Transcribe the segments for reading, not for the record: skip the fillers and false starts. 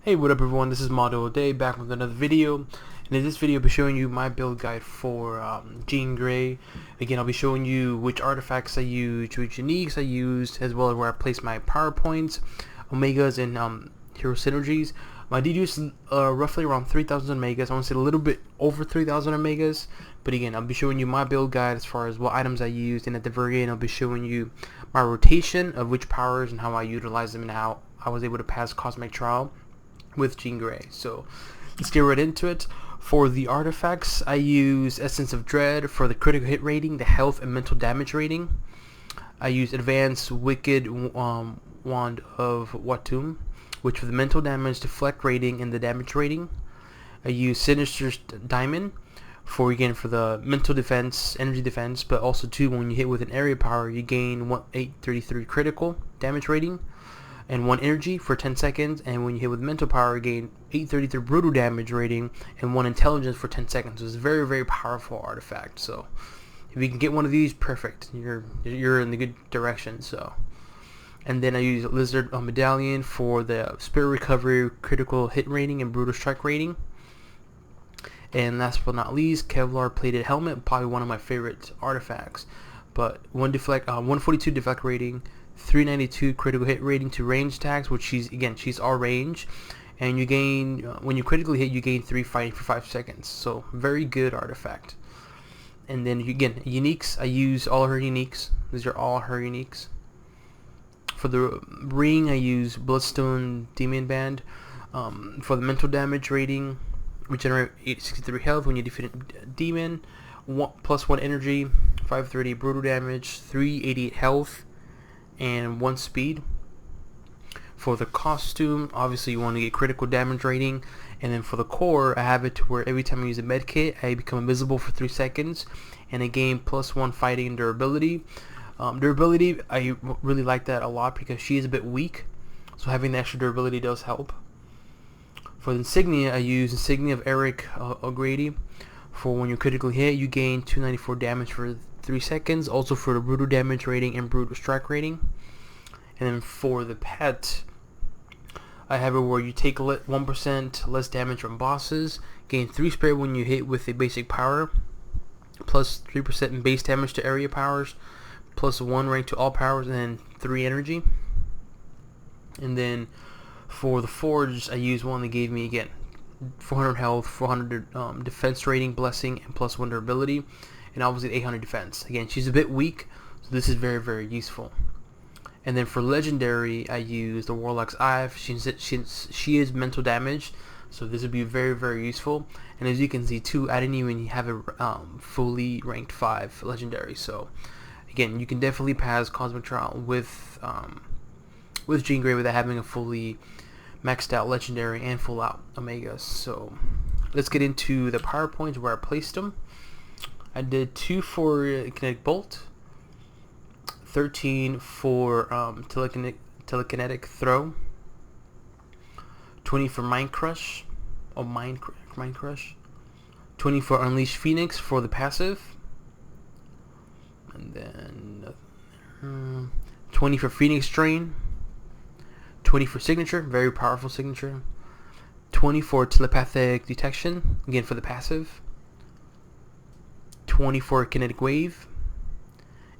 Hey, what up everyone, this is Modo Day back with another video, and in this video I'll be showing you my build guide for Jean Grey. Again, I'll be showing you which artifacts I use, which uniques I used, as well as where I place my power points, omegas, and hero synergies. I did use roughly around 3,000 omegas. I want to say a little bit over 3,000 omegas, but again, I'll be showing you my build guide as far as what items I used, and at the very end I'll be showing you my rotation of which powers and how I utilize them and how I was able to pass Cosmic Trial with Jean Grey. So let's get right into it. For the artifacts, I use Essence of Dread for the critical hit rating, the health and mental damage rating. I use Advanced Wicked Wand of Watum, which for the mental damage, deflect rating, and the damage rating. I use Sinister's Diamond for the mental defense, energy defense, but also too when you hit with an area power, you gain 833 critical damage rating and 1 energy for 10 seconds, and when you hit with mental power, you gain 833 brutal damage rating and 1 intelligence for 10 seconds. So it's a very, very powerful artifact. So if you can get one of these, perfect. You're in the good direction. So, and then I use Lizard Medallion for the Spirit Recovery, critical hit rating, and brutal strike rating. And last but not least, Kevlar Plated Helmet, probably one of my favorite artifacts. But 142 deflect rating, 392 critical hit rating to range attacks, which she's all range, and you gain when you critically hit, you gain 3 fighting for 5 seconds. So very good artifact. And then again, uniques, I use all her uniques. These are all her uniques. For the ring, I use Bloodstone Demon Band. For the mental damage rating, regenerate 863 health when you defeat a demon, +1 energy, 530 brutal damage, 388 health, and 1 speed. For the costume, obviously you want to get critical damage rating, and then for the core, I have it to where every time I use a med kit, I become invisible for 3 seconds, and I gain +1 fighting and durability. Durability, I really like that a lot because she is a bit weak, so having the extra durability does help. For the insignia, I use Insignia of Eric O'Grady. For when you critically hit, you gain 294 damage for 3 seconds, also for the brutal damage rating and brutal strike rating. And then for the pet, I have it where you take 1% less damage from bosses, gain 3 spirit when you hit with a basic power, plus 3% in base damage to area powers, plus 1 rank to all powers, and then 3 energy. And then for the forge, I use one that gave me, again, 400 health, 400 defense rating, blessing, and +1 durability, and obviously 800 defense. Again, she's a bit weak, so this is very, very useful. And then for legendary, I use the Warlock's Eye. She is mental damage, so this would be very, very useful. And as you can see too, I didn't even have a fully ranked 5 legendary. So again, you can definitely pass Cosmic Trial with Jean Grey without having a fully maxed out legendary and full out omegas. So let's get into the power points where I placed them. I did 2 for Kinetic Bolt, 13 for telekinetic Throw, 20 for Mind Crush, Mind Crush, 20 for Unleash Phoenix for the passive, and then 20 for Phoenix Drain, 20 for Signature, very powerful signature, 20 for Telepathic Detection, again for the passive, 20 for Kinetic Wave,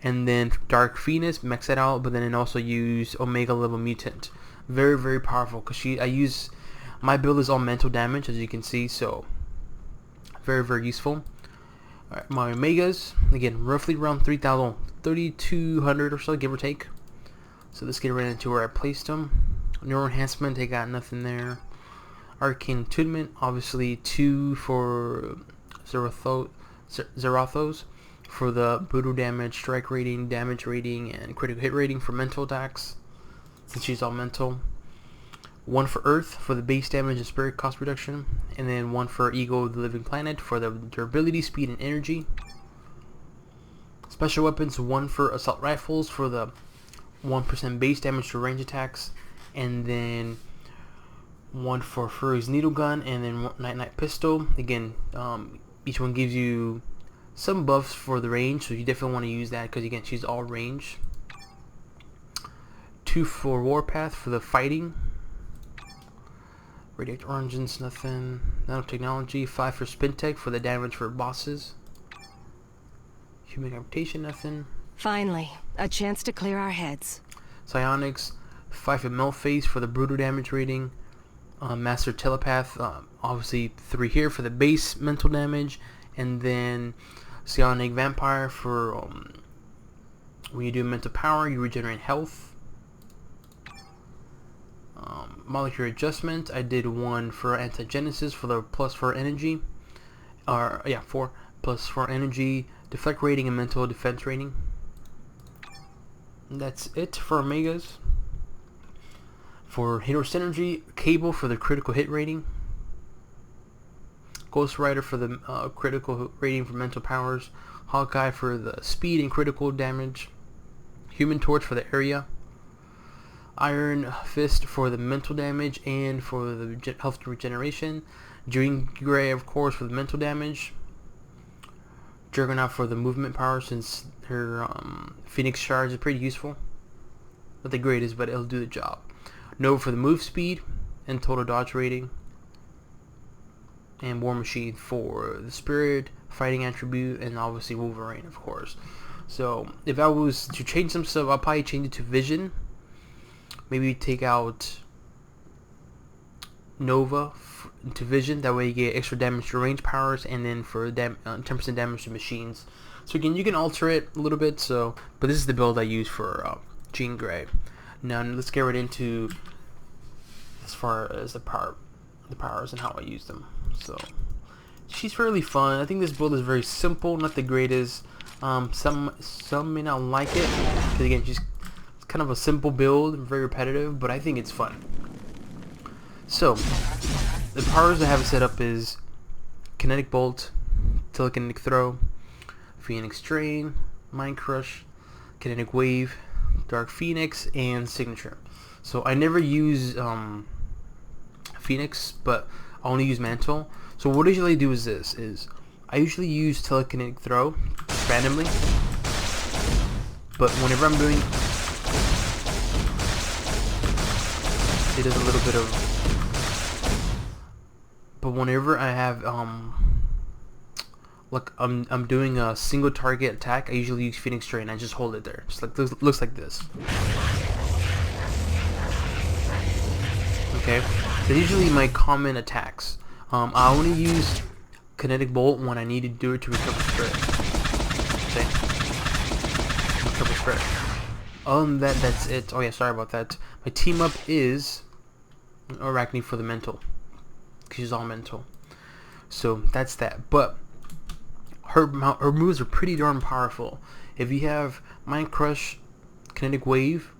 and then Dark Phoenix, max that out, but then it also use Omega level Mutant. Very, very powerful because my build is all mental damage, as you can see, so very, very useful. Alright, my Omegas, again, roughly around 3,000, 3,200 or so, give or take. So let's get right into where I placed them. Neural Enhancement, they got nothing there. Arcane Attunement, obviously 2 for Zerathos for the brutal damage, strike rating, damage rating, and critical hit rating for mental attacks, since she's all mental. 1 for Earth for the base damage and spirit cost reduction, and then 1 for Ego of the Living Planet for the durability, speed, and energy. Special weapons, 1 for Assault Rifles for the 1% base damage to range attacks, and then 1 for Fury's Needle Gun, and then Night Pistol. Again, each one gives you some buffs for the range, so you definitely want to use that because again, she's all range. 2 for Warpath for the fighting, Radiant Origins, nothing. Nanotechnology, 5 for Spintech for the damage for bosses. Human Reputation, nothing. Finally, a chance to clear our heads. Psionics, 5 for Melt-Face for the brutal damage rating. Master Telepath, obviously 3 here for the base mental damage. And then Psionic Vampire for when you do mental power, you regenerate health. Molecular Adjustment, I did 1 for Antigenesis for the +4 energy. 4 +4 energy, deflect rating, and mental defense rating. And that's it for Omegas. For Hero Synergy, Cable for the critical hit rating. Ghost Rider for the critical rating for mental powers. Hawkeye for the speed and critical damage. Human Torch for the area. Iron Fist for the mental damage and for the health regeneration. Jean Grey, of course, for the mental damage. Juggernaut for the movement power, since her Phoenix Charge is pretty useful. Not the greatest, but it'll do the job. Nova for the move speed and total dodge rating. And War Machine for the spirit, fighting attribute, and obviously Wolverine, of course. So if I was to change some stuff, I'll probably change it to Vision. Maybe take out Nova to Vision. That way you get extra damage to range powers, and then for 10% damage to machines. So again, you can alter it a little bit. So, but this is the build I use for Jean Grey. Now let's get right into as far as the powers and how I use them. So she's really fun. I think this build is very simple, not the greatest. Some may not like it because again, she's kind of a simple build, very repetitive, but I think it's fun. So the powers I have set up is Kinetic Bolt, Telekinetic Throw, Phoenix Drain, Mind Crush, Kinetic Wave, Dark Phoenix, and Signature. So I never use Phoenix, but I only use Mantle. So what I usually do is this: I usually use Telekinetic Throw randomly, but whenever I'm doing, it does a little bit of. But whenever I have like I'm doing a single target attack, I usually use Phoenix Drain. I just hold it there, just like this, looks like this. Okay, so usually my common attacks. I only use Kinetic Bolt when I need to do it to recover spirit. Okay, recover spirit. Other than that, that's it. Oh yeah, sorry about that. My team up is Arachne for the mental, because she's all mental. So that's that. But her moves are pretty darn powerful. If you have Mind Crush, Kinetic Wave,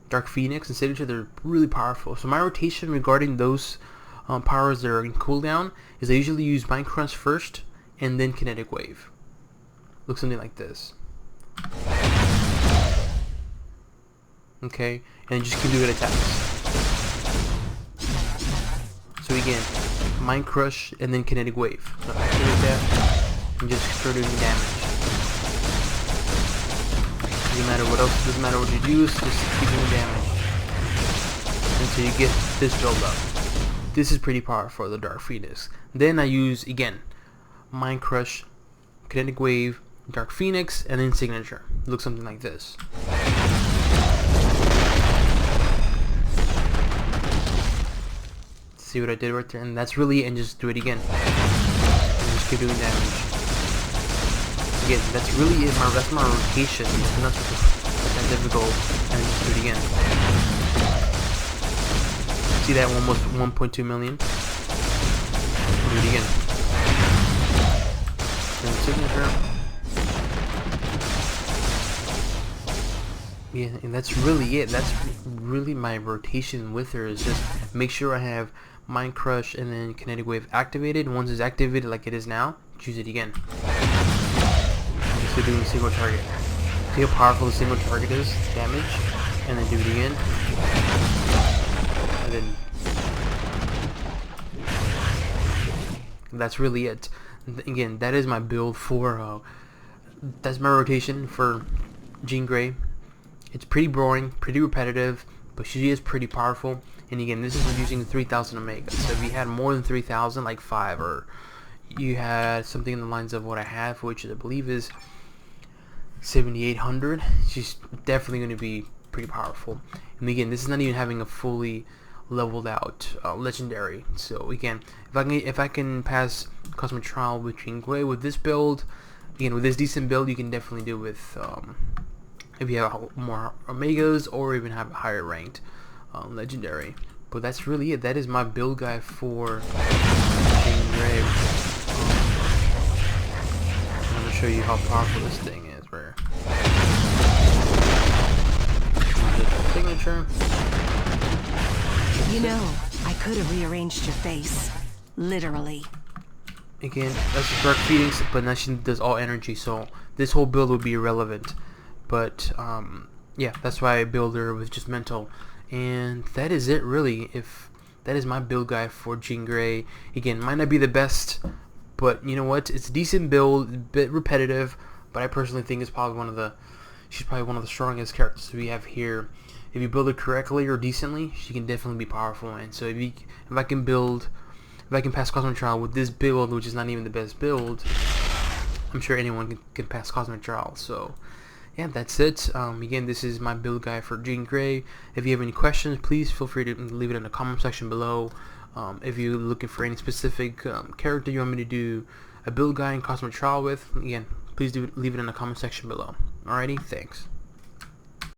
Dark Phoenix, and Signature, they're really powerful. So my rotation regarding those powers that are in cooldown is I usually use Mind Crush first and then Kinetic Wave. Looks something like this. Okay, and just keep doing attacks. So again, Mind Crush and then Kinetic Wave. So activate that and just start doing damage. Doesn't matter what else, doesn't matter what you do, just keep doing damage until you get this build up. This is pretty powerful, the Dark Phoenix. Then I use again Mind Crush, Kinetic Wave, Dark Phoenix, and then Signature. It looks something like this. See what I did right there? And that's really it, and just do it again. And just keep doing damage. Again, that's really it. That's my rotation. It's not that difficult. And just do it again. See that almost 1.2 million? Do it again. And Signature. Yeah, and that's really it. That's really my rotation with her, is just make sure I have Mind Crush and then Kinetic Wave activated. Once it's activated like it is now, choose it again. Just doing single target. See how powerful the single target is? Damage. And then do it again. And then that's really it. Again, that is my build for that's my rotation for Jean Grey. It's pretty boring, pretty repetitive, but but she is pretty powerful. And again, this is using 3,000 Omega. So if you had more than 3,000, like 5, or you had something in the lines of what I have, which I believe is 7,800, she's definitely going to be pretty powerful. And again, this is not even having a fully leveled out legendary. So again, if I can pass Cosmic Trial with Jean Grey with this build, again with this decent build, you can definitely do with if you have more Omegas or even have a higher ranked legendary. But that's really it. That is my build guide for Jean Grey. I'm gonna show you how powerful this thing is. Where signature. You know, I could have rearranged your face. Literally. Again, that's just Dark Phoenix, but now she does all energy, so this whole build would be irrelevant. But yeah, that's why I build her with just mental. And that is it really. If that is my build guide for Jean Grey. Again, might not be the best, but you know what? It's a decent build, a bit repetitive, but I personally think it's probably she's probably one of the strongest characters we have here. If you build it correctly or decently, she can definitely be powerful. And so if I can pass Cosmic Trial with this build, which is not even the best build, I'm sure anyone can pass Cosmic Trial. So yeah, that's it. Again, this is my build guide for Jean Grey. If you have any questions, please feel free to leave it in the comment section below. If you're looking for any specific character you want me to do a build guide and Cosmic Trial with, again, please do leave it in the comment section below. Alrighty, thanks.